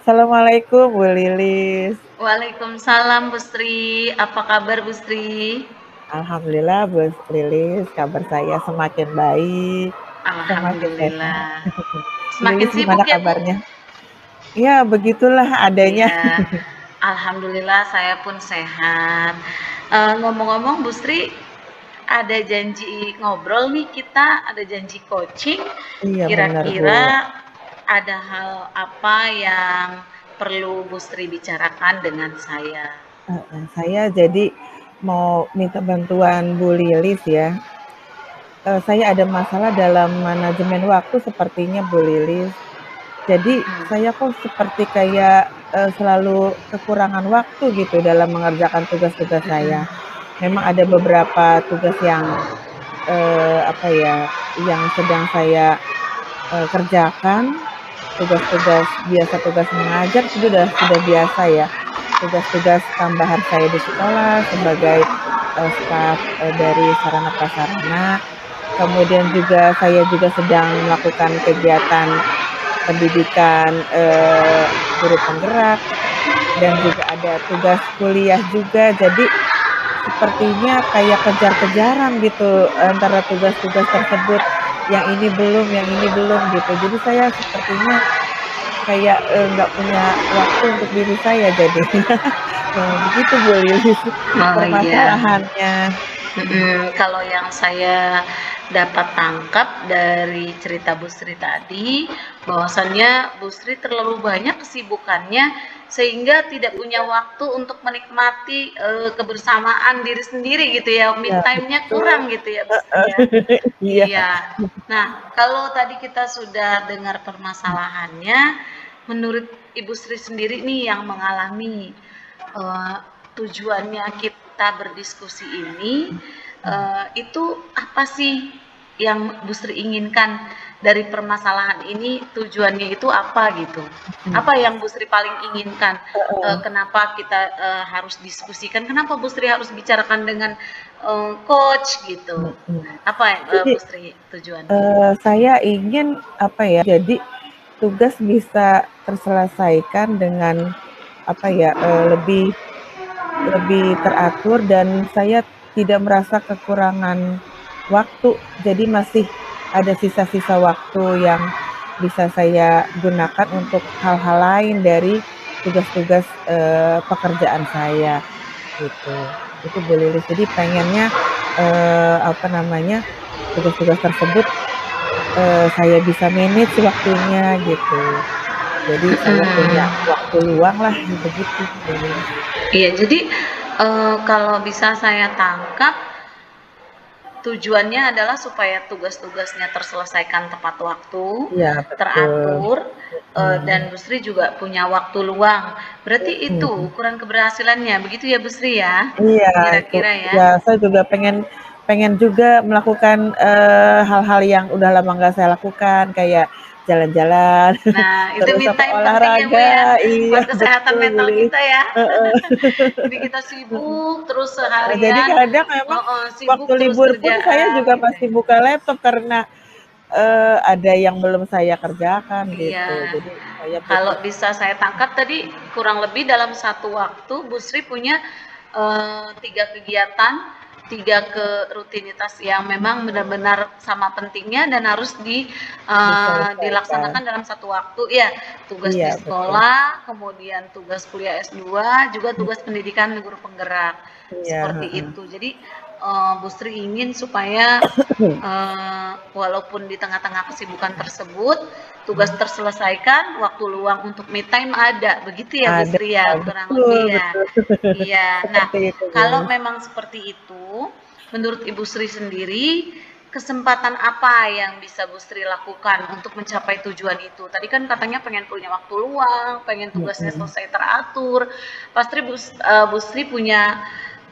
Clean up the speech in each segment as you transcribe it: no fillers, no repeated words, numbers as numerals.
Assalamualaikum Bu Lilis. Waalaikumsalam Bu Sri, apa kabar Bu Sri? Alhamdulillah Bu Lilis, kabar saya semakin baik, semakin sehat. Alhamdulillah. Bu Semakin Lilis gimana sibuk ya Bu? kabarnya? Ya begitulah adanya. Iya, alhamdulillah saya pun sehat. Ngomong-ngomong Bu Sri, ada janji ngobrol nih kita, ada janji coaching. Iya benar Bu. Kira-kira ada hal apa yang perlu Bu Sri bicarakan dengan saya? Saya jadi mau minta bantuan Bu Lilis ya. Saya ada masalah dalam manajemen waktu sepertinya Bu Lilis. Jadi saya kok seperti kayak selalu kekurangan waktu gitu dalam mengerjakan tugas-tugas saya. Memang ada beberapa tugas yang yang sedang saya kerjakan, tugas mengajar itu sudah biasa ya. Tugas-tugas tambahan saya di sekolah sebagai staf dari sarana prasarana. Kemudian juga saya juga sedang melakukan kegiatan pendidikan guru penggerak dan juga ada tugas kuliah juga. Jadi sepertinya kayak kejar-kejaran gitu antara tugas-tugas tersebut. Yang ini belum gitu. Jadi saya sepertinya kayak nggak punya waktu untuk diri saya jadinya. Begitu Bu Lilis Oh iya. permasalahannya. Kalau yang saya dapat tangkap dari cerita Bu Sri tadi, bahwasannya Bu Sri terlalu banyak kesibukannya sehingga tidak punya waktu untuk menikmati kebersamaan diri sendiri gitu ya, me Ya time-nya betul. kurang gitu ya Bu Sri ya. Iya. Iya. Nah, kalau tadi kita sudah dengar permasalahannya, menurut Ibu Sri sendiri nih yang mengalami uh, tujuannya kita berdiskusi ini itu apa sih yang Bu Sri inginkan dari permasalahan ini, tujuannya itu apa gitu? Apa yang Bu Sri paling inginkan? Kenapa kita harus diskusikan? Kenapa Bu Sri harus bicarakan dengan coach gitu? Apa Jadi Bu Sri tujuannya? saya ingin jadi tugas bisa terselesaikan dengan lebih lebih teratur dan saya tidak merasa kekurangan waktu. Jadi masih ada sisa-sisa waktu yang bisa saya gunakan untuk hal-hal lain dari tugas-tugas pekerjaan saya gitu. Itu Bu Lilis. Jadi pengennya tugas-tugas tersebut saya bisa manage waktunya gitu. Jadi saya punya waktu luang lah begitu. Iya, jadi kalau bisa saya tangkap, tujuannya adalah supaya tugas-tugasnya terselesaikan tepat waktu, Iya betul. teratur, dan Bu Sri juga punya waktu luang. Berarti itu ukuran keberhasilannya, begitu ya Bu Sri ya? Iya itu. Kira-kira ya? Ya saya juga pengen pengen juga melakukan hal-hal yang udah lama nggak saya lakukan kayak jalan-jalan, Nah, itu terus me time penting ya Bu ya, olahraga. Iya buat kesehatan betul Bu mental Lilis. kita ya. Heeh. Jadi kita sibuk terus Jadi seharian, kadang memang waktu sibuk terus libur pun saya kerjaan juga gitu pasti ya. buka laptop karena ada yang belum saya kerjakan Iya, gitu. Jadi saya kalau butuh bisa saya tangkap tadi kurang lebih dalam satu waktu Bu Sri punya 3 kegiatan, 3 rutinitas yang memang benar-benar sama pentingnya dan harus diselesaikan. dilaksanakan dalam satu waktu. Ya, tugas di Iya betul. sekolah, kemudian tugas kuliah S2, juga tugas pendidikan guru penggerak. Iya, Seperti heeh. itu. Jadi Bu Sri ingin supaya walaupun di tengah-tengah kesibukan tersebut, tugas terselesaikan, waktu luang untuk me time ada, begitu ya Bu Ada, Sri ya, kurang betul lebih ya. betul. Iya, nah Seperti itu Bu kalau Lilis. memang seperti itu, menurut Ibu Sri sendiri, kesempatan apa yang bisa Bu Sri lakukan untuk mencapai tujuan itu? Tadi kan katanya pengen punya waktu luang, pengen tugasnya Mhm. selesai teratur. Pasti Bu Sri punya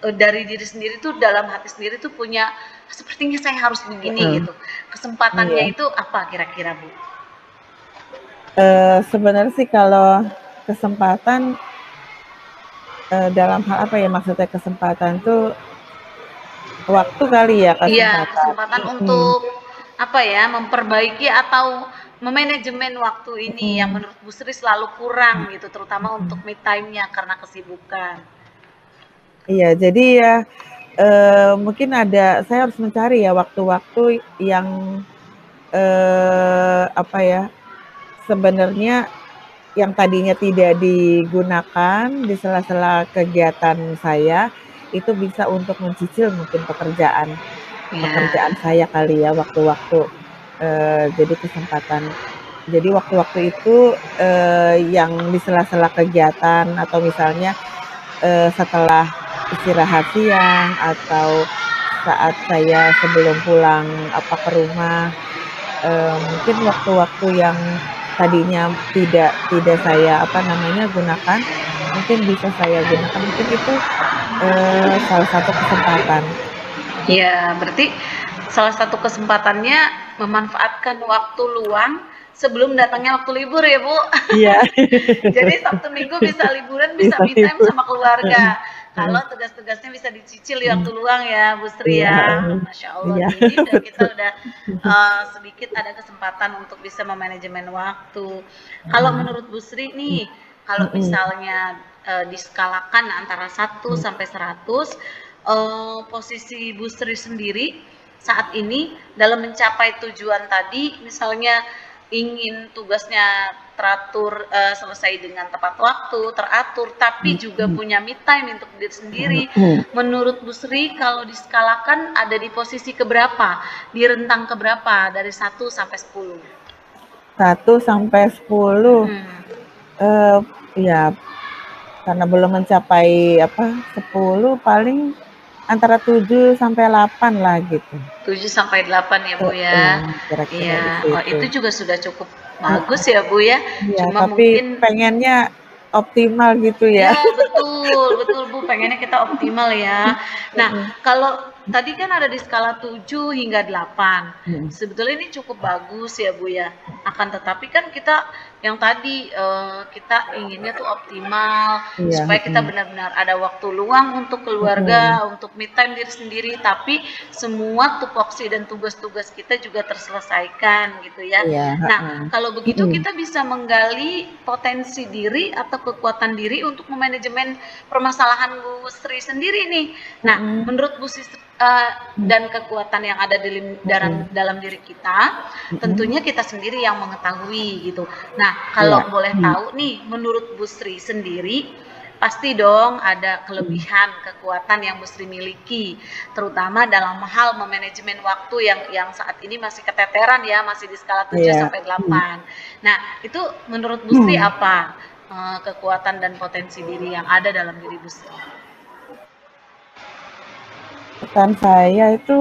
dari diri sendiri tuh dalam hati sendiri tuh punya sepertinya saya harus begini Heeh. gitu. Kesempatannya Iya. itu apa kira-kira Bu? Sebenarnya sih kalau kesempatan dalam hal apa ya maksudnya kesempatan tuh waktu kali ya Iya, kesempatan? kesempatan Mhm. untuk apa ya, memperbaiki atau memanajemen waktu ini yang Mhm, menurut Bu Sri selalu kurang gitu, terutama untuk me time-nya karena kesibukan? iya, jadi ya, mungkin saya harus mencari ya waktu-waktu yang, apa ya, sebenarnya yang tadinya tidak digunakan di sela-sela kegiatan saya, itu bisa untuk mencicil mungkin pekerjaan Ya, pekerjaan saya kali ya, waktu-waktu, jadi jadi waktu-waktu itu, yang di sela-sela kegiatan atau misalnya, setelah istirahat siang atau saat saya sebelum pulang, ke rumah, mungkin waktu-waktu yang tadinya tidak saya, gunakan, mungkin bisa saya gunakan, mungkin itu, salah satu kesempatan. ya, berarti salah satu kesempatannya memanfaatkan waktu luang sebelum datangnya waktu libur ya, Bu? Iya, Jadi Sabtu Minggu bisa liburan, bisa bisa me time libur. sama Heeh keluarga. heeh, Kalau tugas-tugasnya bisa dicicil di mhm, waktu luang ya, Bu Sri iya, ya. heeh, Masya Allah iya, nih, ini udah kita betul. udah sedikit ada kesempatan untuk bisa memanajemen waktu. Kalau Heeh, menurut Bu Sri mhm nih, kalau mhm, misalnya diskalakan antara satu mhm. sampai 100, posisi Bu Sri sendiri saat ini dalam mencapai tujuan tadi, misalnya ingin tugasnya teratur, selesai dengan tepat waktu, teratur, tapi juga Mhm punya me time untuk diri sendiri. mhm. Menurut Bu Sri kalau diskalakan ada di posisi keberapa? Di rentang keberapa? Dari 1 sampai 10? 1 sampai 10, Mhm. eee, ya karena belum mencapai 10, paling antara 7 sampai 8 lah gitu. 7 sampai 8 ya, Bu, ya. Kira-kira di Iya, wah situ. itu juga sudah cukup Heeh, bagus ya, Bu, ya. iya, Cuma tapi mungkin pengennya optimal gitu ya. ya, betul betul, Bu, pengennya kita optimal ya. Nah, Heeh, kalau tadi kan ada di skala 7 hingga 8. mhm, Sebetulnya ini cukup bagus ya, Bu, ya. Akan tetapi kan kita yang tadi, kita inginnya tuh optimal, iya, supaya kita heeh, benar-benar ada waktu luang untuk mhm, keluarga, untuk me time diri sendiri, tapi semua tupoksi dan tugas-tugas kita juga terselesaikan gitu ya. iya, Nah, heeh, kalau begitu mhm, kita bisa menggali potensi diri atau kekuatan diri untuk memanajemen permasalahan Bu Sri sendiri nih. Nah, mhm, menurut Bu Sri mhm, dan kekuatan yang ada mhm, dalam diri kita, mhm, tentunya kita sendiri yang mengetahui gitu. Nah, iya, kalau boleh mhm, tahu nih, menurut Bu Sri sendiri, pasti dong ada mhm, kelebihan, kekuatan yang Bu Sri miliki, terutama dalam hal memanajemen waktu yang saat ini masih keteteran ya, masih di skala tujuh iya, sampai mhm, delapan. Nah, itu menurut Bu Sri mhm. apa kekuatan dan potensi diri yang ada dalam diri Bu Sri? Pesan saya itu,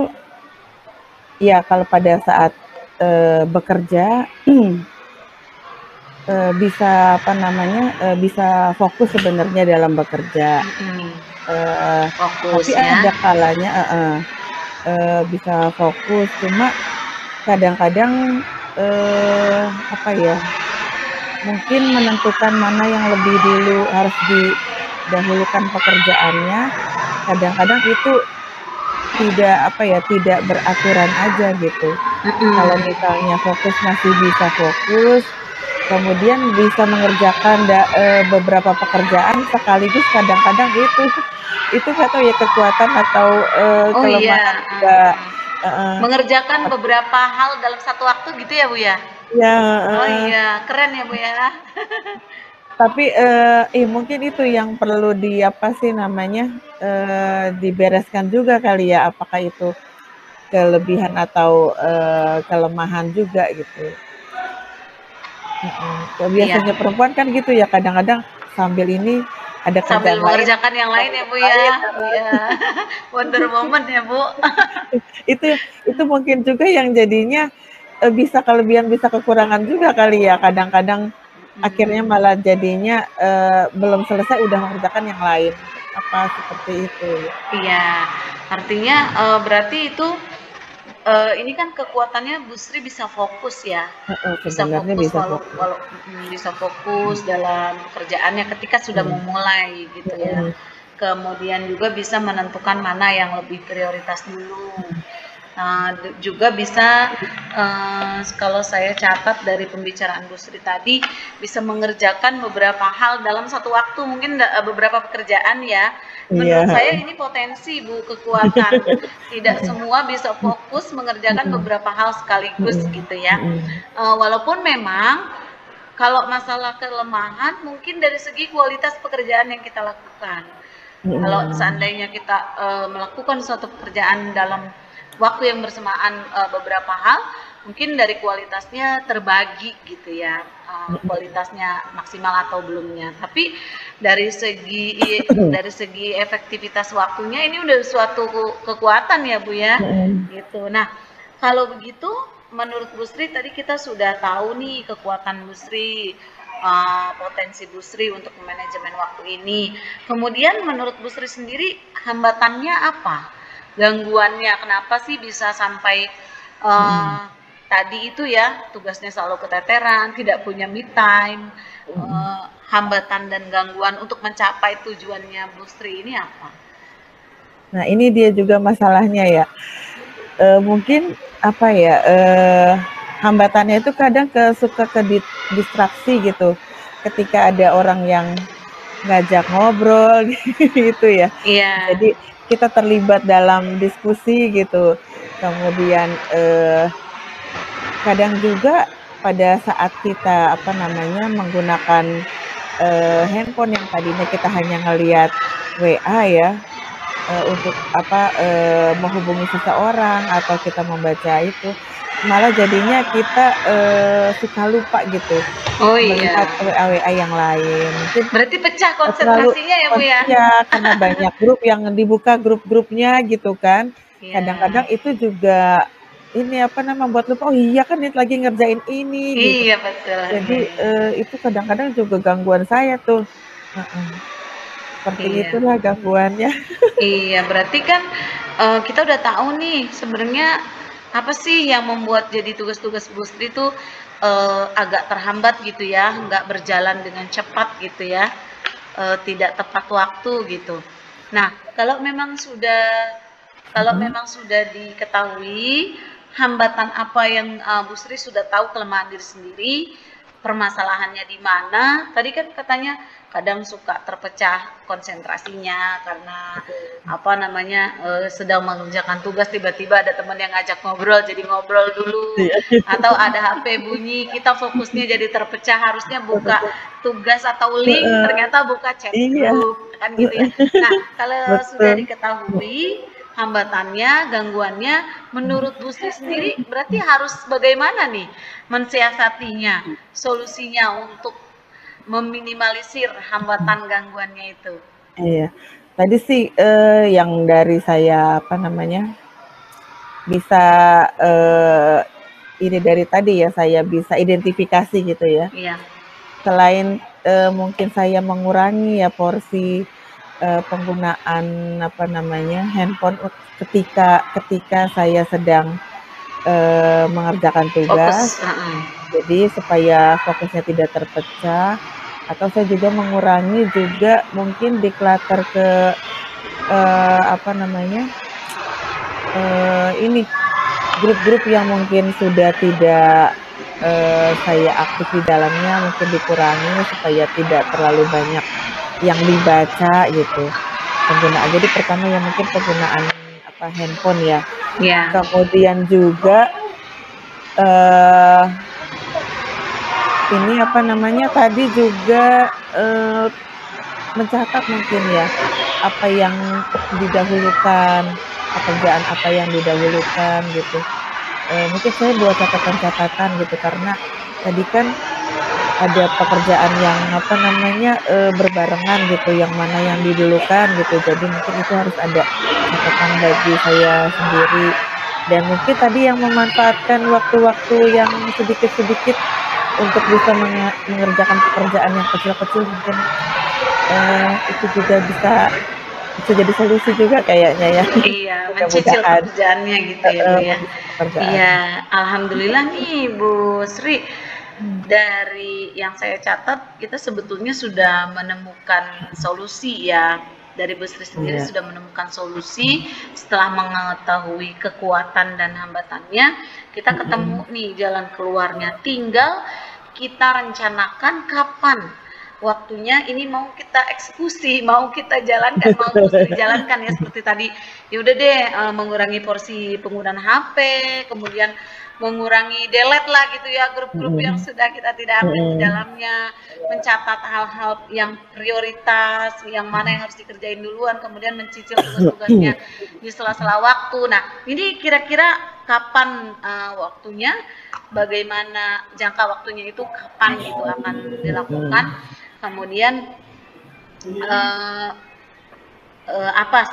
ya kalau pada saat, bekerja, bisa bisa fokus sebenarnya dalam bekerja, Mm-mm. eee, Fokus tapi ya. ada kalanya bisa fokus, cuma kadang-kadang, apa ya, mungkin menentukan mana yang lebih dulu harus didahulukan pekerjaannya, kadang-kadang itu tidak beraturan aja gitu. Kalau Mm-mm. misalnya fokus masih bisa fokus, kemudian bisa mengerjakan beberapa pekerjaan sekaligus, kadang-kadang itu nggak tahu ya kekuatan atau, Oh kelemahan iya, juga, heeh, mengerjakan tapi beberapa hal dalam satu waktu gitu ya Bu ya? iya, Oh heeh, iya, keren ya Bu ya. tapi, mungkin itu yang perlu dibereskan juga kali ya, apakah itu kelebihan atau, kelemahan juga gitu. Mhm, Iya, biasanya perempuan kan gitu ya, kadang-kadang sambil ini ada sambil kerjaan lain, mengerjakan yang lain ya ngurus Bu ya. lain, Iya, Wonder Woman ya Bu. itu itu mungkin juga yang jadinya, bisa kelebihan, bisa kekurangan juga kali ya, kadang-kadang akhirnya Mm. malah jadinya, belum selesai udah mengerjakan yang lain, seperti itu ya? Iya, artinya berarti itu ini kan kekuatannya Bu Sri bisa fokus ya, Heeh, bisa sebenarnya fokus bisa walau fokus. walau bisa fokus dalam pekerjaannya ketika sudah Mhm memulai gitu ya. mhm Kemudian juga bisa menentukan mana yang lebih prioritas dulu. Juga bisa kalau saya catat dari pembicaraan Bu Sri tadi, bisa mengerjakan beberapa hal dalam satu waktu, mungkin beberapa pekerjaan ya. Menurut Iya. saya ini potensi Bu, kekuatan. Tidak semua bisa fokus mengerjakan Mm-mm. beberapa hal sekaligus Mm-mm. gitu ya. Mm-mm. Walaupun memang kalau masalah kelemahan mungkin dari segi kualitas pekerjaan yang kita lakukan. Kalau Mm-mm. seandainya kita melakukan suatu pekerjaan dalam waktu yang bersamaan beberapa hal, mungkin dari kualitasnya terbagi gitu ya, kualitasnya maksimal atau belumnya. Tapi dari segi efektivitas waktunya ini udah suatu kekuatan ya Bu ya, Mm-mm. gitu. Nah, kalau begitu menurut Bu Sri tadi kita sudah tahu nih kekuatan Bu Sri, potensi Bu Sri untuk manajemen waktu ini. Kemudian menurut Bu Sri sendiri hambatannya apa? Gangguannya kenapa sih bisa sampai Mm-mm. tadi itu ya tugasnya selalu keteteran, tidak punya me time, Mm-mm. hambatan dan gangguan untuk mencapai tujuannya Bu Sri ini apa? Nah, ini dia juga masalahnya ya. Mungkin apa ya, hambatannya itu kadang suka ke distraksi gitu. Ketika ada orang yang ngajak ngobrol gitu ya. Iya. Jadi kita terlibat dalam diskusi gitu. Kemudian kadang juga pada saat kita apa namanya menggunakan handphone yang tadinya kita hanya ngelihat WA ya, untuk apa menghubungi seseorang atau kita membaca itu, malah jadinya kita suka lupa gitu Oh melihat iya. WA-WA yang lain. Mungkin Berarti pecah terlalu konsentrasinya ya Bu ya? ya karena banyak grup yang dibuka grup-grupnya gitu kan. Iya. Kadang-kadang itu juga ini apa namanya membuat lupa, oh iya kan ini lagi ngerjain ini gitu. Iya betul. Jadi Iya, iya. itu kadang-kadang juga gangguan saya tuh. Heeh. Seperti Iya. itulah gangguannya. Iya, berarti kan kita udah tahu nih sebenarnya apa sih yang membuat jadi tugas-tugas Bu Sri itu agak terhambat gitu ya, nggak berjalan dengan cepat gitu ya, tidak tepat waktu gitu. Nah, kalau Mm-mm. memang sudah diketahui hambatan apa yang Bu Sri sudah tahu kelemahan diri sendiri, permasalahannya di mana? Tadi kan katanya kadang suka terpecah konsentrasinya karena apa namanya sedang mengerjakan tugas tiba-tiba ada teman yang ngajak ngobrol jadi ngobrol dulu Iya. atau ada HP bunyi kita fokusnya jadi terpecah harusnya buka tugas atau link Heeh. ternyata buka chat Iya. grup kan gitu ya. Nah, kalau sudah Betul. diketahui hambatannya, gangguannya, menurut Bu Sri sendiri berarti harus bagaimana nih mensiasatinya, solusinya untuk meminimalisir hambatan gangguannya itu? Iya. Tadi sih yang dari saya apa namanya bisa ini dari tadi ya saya bisa identifikasi gitu ya. Iya. Selain mungkin saya mengurangi ya porsi penggunaan apa namanya handphone ketika ketika saya sedang mengerjakan tugas. Fokus. Jadi supaya fokusnya tidak terpecah atau saya juga mengurangi juga mungkin declutter ke apa namanya ini grup-grup yang mungkin sudah tidak saya aktif di dalamnya mungkin dikurangi supaya tidak terlalu banyak yang dibaca gitu penggunaan. Jadi pertama ya mungkin penggunaan apa handphone ya. Ya. Kemudian juga ini apa namanya tadi juga mencatat mungkin ya apa yang didahulukan, pekerjaan apa yang didahulukan gitu. Mungkin saya buat catatan-catatan gitu karena tadi kan ada pekerjaan yang apa namanya berbarengan gitu, yang mana yang didulukan gitu. Jadi mungkin itu harus ada catatan bagi saya sendiri. Dan mungkin tadi yang memanfaatkan waktu-waktu yang sedikit-sedikit untuk bisa mengerjakan pekerjaan yang kecil-kecil mungkin itu juga bisa jadi solusi juga kayaknya ya. Iya, mencicil Mudah-mudahan pekerjaannya gitu ya Bu ya. pekerjaan. Iya, alhamdulillah nih Bu Sri. Hmm. Dari yang saya catat, kita sebetulnya sudah menemukan solusi ya dari Bu Sri sendiri Iya. sudah menemukan solusi setelah mengetahui kekuatan dan hambatannya, kita ketemu nih jalan keluarnya. Tinggal kita rencanakan kapan waktunya ini mau kita eksekusi, mau kita jalankan, mau Bu Sri jalankan ya seperti tadi. Ya udah deh, mengurangi porsi penggunaan HP, kemudian mengurangi delete lah gitu ya grup-grup yang sudah kita tidak update di dalamnya, mencatat hal-hal yang prioritas, yang mana yang harus dikerjain duluan, kemudian mencicil tugas-tugasnya di sela-sela waktu. Nah, ini kira-kira kapan waktunya, bagaimana jangka waktunya itu kapan itu akan dilakukan, kemudian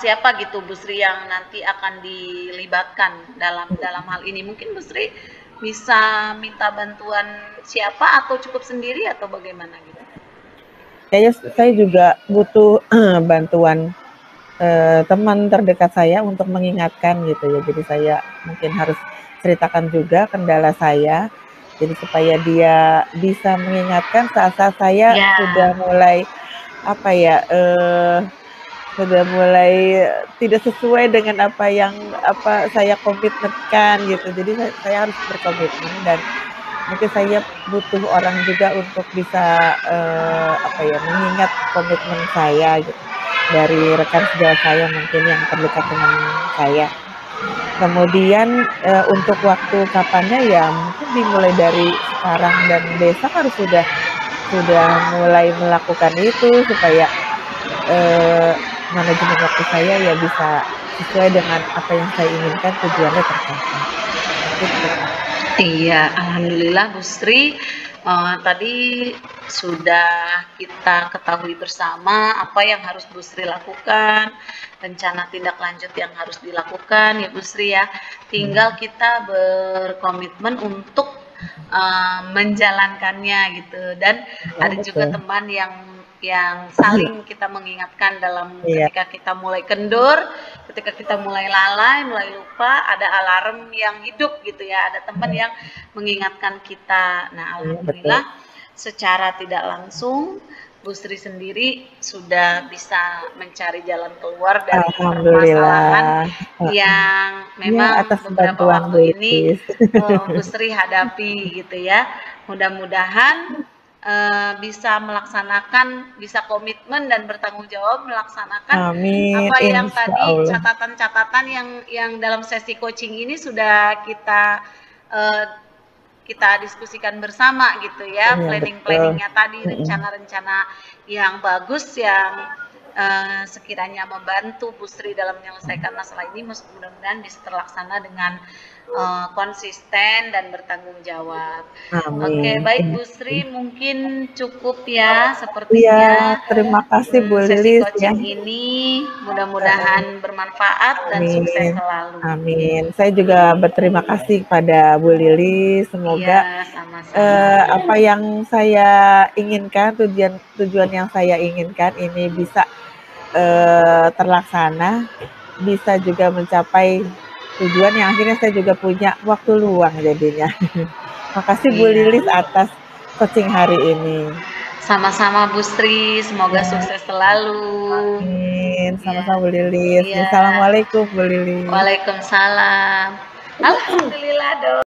siapa gitu Bu Sri yang nanti akan dilibatkan dalam hal ini. Mungkin Bu Sri bisa minta bantuan siapa atau cukup sendiri atau bagaimana gitu? Kayaknya saya juga butuh bantuan teman terdekat saya untuk mengingatkan gitu ya. Jadi saya mungkin harus ceritakan juga kendala saya. Jadi supaya dia bisa mengingatkan saat-saat saya sudah mulai sudah mulai tidak sesuai dengan apa yang saya komitmenkan gitu. Jadi saya harus berkomitmen, dan mungkin saya butuh orang juga untuk bisa mengingat komitmen saya gitu, dari rekan sejawat saya mungkin yang terdekat dengan saya. Kemudian untuk waktu kapannya ya mungkin dimulai dari sekarang dan besok harus sudah mulai melakukan itu supaya manajemen waktu saya ya bisa sesuai dengan apa yang saya inginkan, tujuannya tercapai. Gitu. Iya, alhamdulillah Bu Sri, tadi sudah kita ketahui bersama apa yang harus Bu Sri lakukan, rencana tindak lanjut yang harus dilakukan ya Bu Sri ya. Tinggal kita berkomitmen untuk menjalankannya gitu, dan ada juga teman yang saling kita mengingatkan dalam ketika kita mulai kendor, ketika kita mulai lalai, mulai lupa, ada alarm yang hidup gitu ya, ada teman yang mengingatkan kita. Nah, alhamdulillah secara tidak langsung Bu Sri sendiri sudah bisa mencari jalan keluar dari permasalahan yang memang beberapa waktu ini Bu Sri hadapi gitu ya. Mudah-mudahan bisa melaksanakan, bisa komitmen dan bertanggung jawab melaksanakan apa yang tadi catatan-catatan yang dalam sesi coaching ini sudah kita diskusikan bersama gitu ya, planning-planningnya tadi, rencana-rencana yang bagus yang sekiranya membantu Bu Sri dalam menyelesaikan masalah ini, mudah-mudahan bisa terlaksana dengan konsisten dan bertanggung jawab. Oke, baik Bu Sri, mungkin cukup ya sepertinya. Terima kasih Bu Sesi Lilis coaching ini mudah-mudahan bermanfaat dan sukses selalu. Amin. Saya juga berterima kasih kepada Bu Lilis. Semoga apa yang saya inginkan, tujuan yang saya inginkan ini bisa terlaksana, bisa juga mencapai tujuan yang akhirnya saya juga punya waktu luang jadinya. Makasih Bu Lilis atas coaching hari ini. Sama-sama Bu Sri, semoga sukses selalu. Amin. Sama-sama Bu Lilis. Assalamualaikum Bu Lilis. Waalaikumsalam. Alhamdulillah dong.